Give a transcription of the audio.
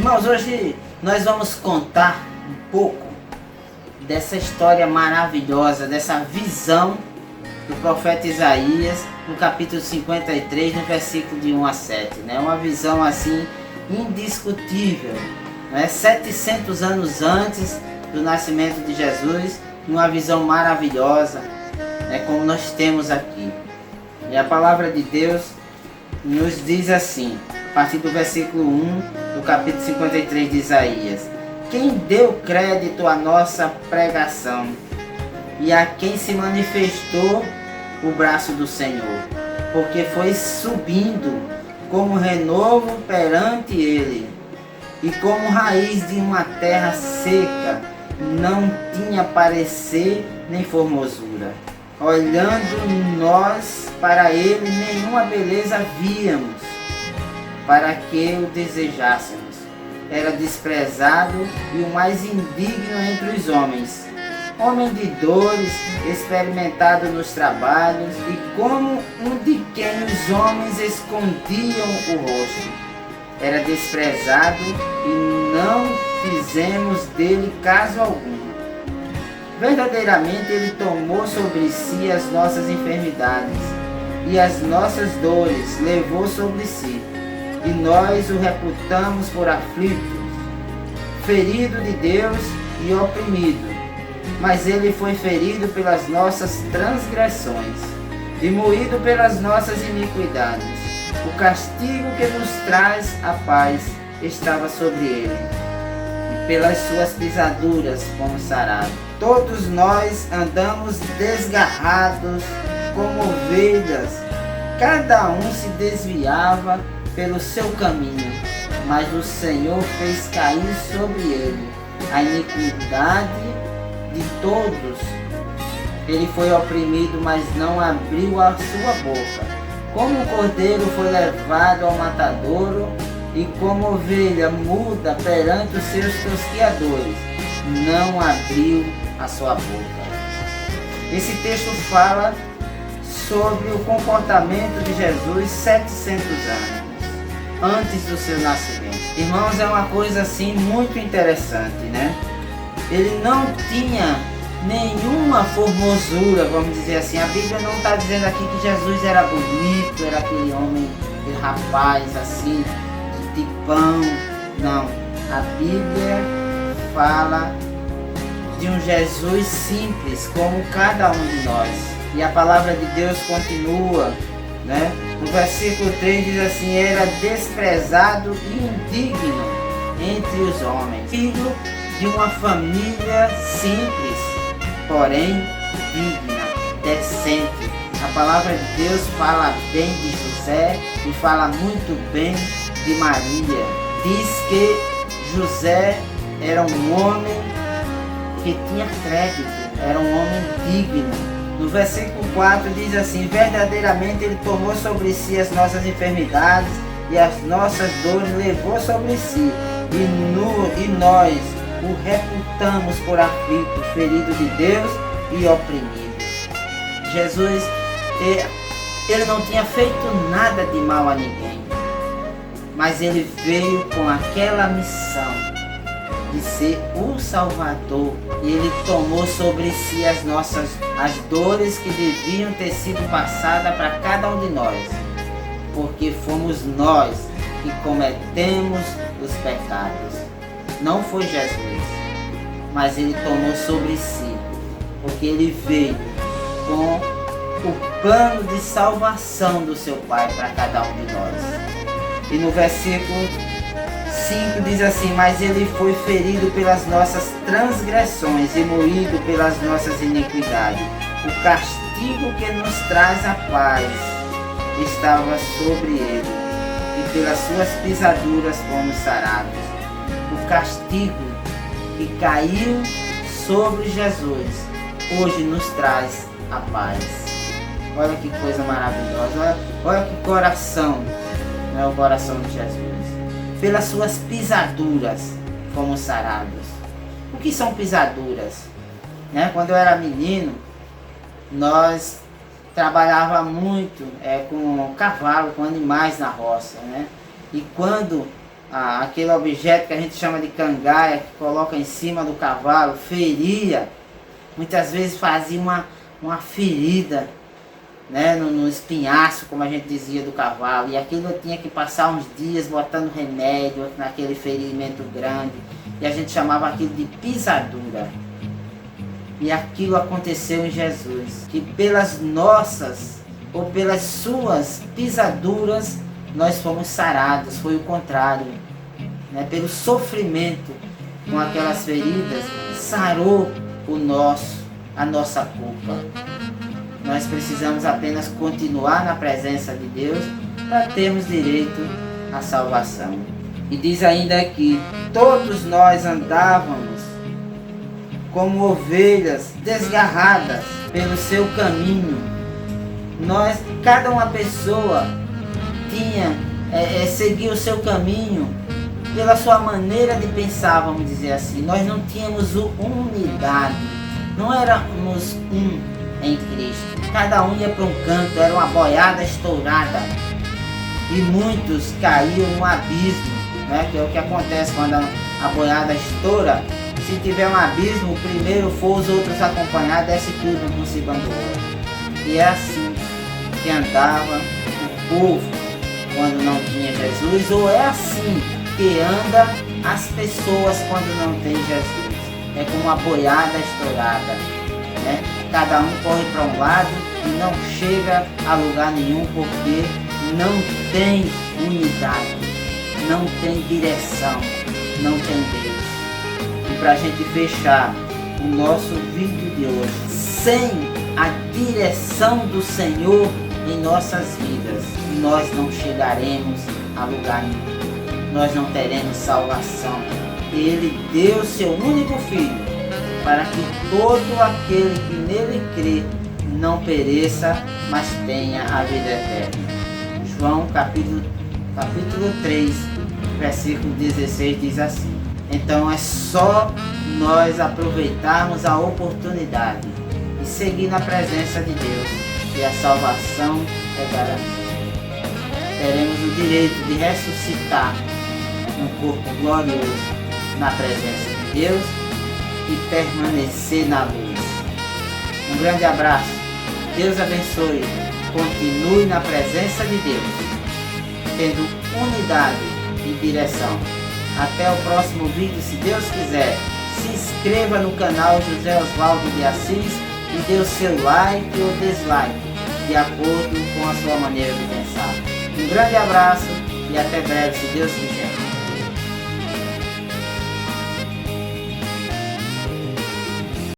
Irmãos, hoje nós vamos contar um pouco dessa história maravilhosa, dessa visão do profeta Isaías, no capítulo 53, no versículo de 1 a 7. Uma visão assim indiscutível, 700 anos antes do nascimento de Jesus, uma visão maravilhosa, como nós temos aqui. E a palavra de Deus nos diz assim, a partir do versículo 1 do capítulo 53 de Isaías: quem deu crédito à nossa pregação e a quem se manifestou o braço do Senhor, porque foi subindo como renovo perante ele, e como raiz de uma terra seca, não tinha parecer nem formosura. Olhando nós para ele, nenhuma beleza víamos, para que o desejássemos. Era desprezado e o mais indigno entre os homens, homem de dores, experimentado nos trabalhos, e como um de quem os homens escondiam o rosto. Era desprezado e não fizemos dele caso algum. Verdadeiramente ele tomou sobre si as nossas enfermidades e as nossas dores levou sobre si, e nós o reputamos por aflito, ferido de Deus e oprimido. Mas ele foi ferido pelas nossas transgressões e moído pelas nossas iniquidades. O castigo que nos traz a paz estava sobre ele, e pelas suas pisaduras fomos sarados. Todos nós andamos desgarrados como ovelhas, cada um se desviava pelo seu caminho, mas o Senhor fez cair sobre ele a iniquidade de todos. Ele foi oprimido, mas não abriu a sua boca. Como um cordeiro foi levado ao matadouro, e como ovelha muda perante os seus tosquiadores, não abriu a sua boca. Esse texto fala sobre o comportamento de Jesus 700 anos antes do seu nascimento. Irmãos, é uma coisa assim muito interessante, Ele não tinha nenhuma formosura, vamos dizer assim. A Bíblia não está dizendo aqui que Jesus era bonito, era aquele homem, aquele rapaz assim, de tipão. Não, a Bíblia fala de um Jesus simples, como cada um de nós. E a palavra de Deus continua, no versículo 3 diz assim: era desprezado e indigno entre os homens, filho de uma família simples, porém digna, decente. A palavra de Deus fala bem de José e fala muito bem de Maria. Diz que José era um homem que tinha crédito, era um homem digno. No versículo 4 diz assim: verdadeiramente ele tomou sobre si as nossas enfermidades e as nossas dores levou sobre si, e nós o reputamos por aflito, ferido de Deus e oprimido. Jesus, ele não tinha feito nada de mal a ninguém, mas ele veio com aquela missão de ser o Salvador, e ele tomou sobre si as dores que deviam ter sido passadas para cada um de nós, porque fomos nós que cometemos os pecados. Não foi Jesus, mas ele tomou sobre si, porque ele veio com o plano de salvação do seu Pai para cada um de nós. E no versículo 5 diz assim: mas ele foi ferido pelas nossas transgressões e moído pelas nossas iniquidades. O castigo que nos traz a paz estava sobre ele, e pelas suas pisaduras fomos sarados. O castigo que caiu sobre Jesus hoje nos traz a paz. Olha que coisa maravilhosa, olha que coração, o coração de Jesus. Pelas suas pisaduras fomos sarados. O que são pisaduras? Quando eu era menino, nós trabalhava muito com cavalo, com animais na roça, E quando aquele objeto que a gente chama de cangaia, que coloca em cima do cavalo, feria, muitas vezes fazia uma ferida, né, no espinhaço, como a gente dizia, do cavalo, e aquilo eu tinha que passar uns dias botando remédio naquele ferimento grande, e a gente chamava aquilo de pisadura. E aquilo aconteceu em Jesus, que pelas nossas ou pelas suas pisaduras nós fomos sarados. Foi o contrário, né? Pelo sofrimento com aquelas feridas sarou a nossa culpa. Nós precisamos apenas continuar na presença de Deus para termos direito à salvação. E diz ainda que todos nós andávamos como ovelhas desgarradas pelo seu caminho. Cada uma pessoa seguia o seu caminho pela sua maneira de pensar, vamos dizer assim. Nós não tínhamos unidade, não éramos um em Cristo. Cada um ia para um canto, era uma boiada estourada. E muitos caíam no abismo, né? Que é o que acontece quando a boiada estoura. Se tiver um abismo, o primeiro for, os outros acompanhar, desce tudo um se bandoou. E é assim que andava o povo quando não tinha Jesus, ou é assim que anda as pessoas quando não tem Jesus. É como uma boiada estourada, né? Cada um corre para um lado e não chega a lugar nenhum, porque não tem unidade, não tem direção, não tem Deus. E para a gente fechar o nosso vídeo de hoje, sem a direção do Senhor em nossas vidas, nós não chegaremos a lugar nenhum, nós não teremos salvação. Ele deu seu único Filho para que todo aquele que nele crê não pereça, mas tenha a vida eterna. João capítulo 3, versículo 16 diz assim: então é só nós aproveitarmos a oportunidade e seguir na presença de Deus, e a salvação é garantida. Teremos o direito de ressuscitar um corpo glorioso na presença de Deus e permanecer na luz. Um grande abraço, Deus abençoe, continue na presença de Deus, tendo unidade e direção. Até o próximo vídeo, se Deus quiser. Se inscreva no canal José Osvaldo de Assis e dê o seu like ou dislike, de acordo com a sua maneira de pensar. Um grande abraço e até breve, se Deus quiser.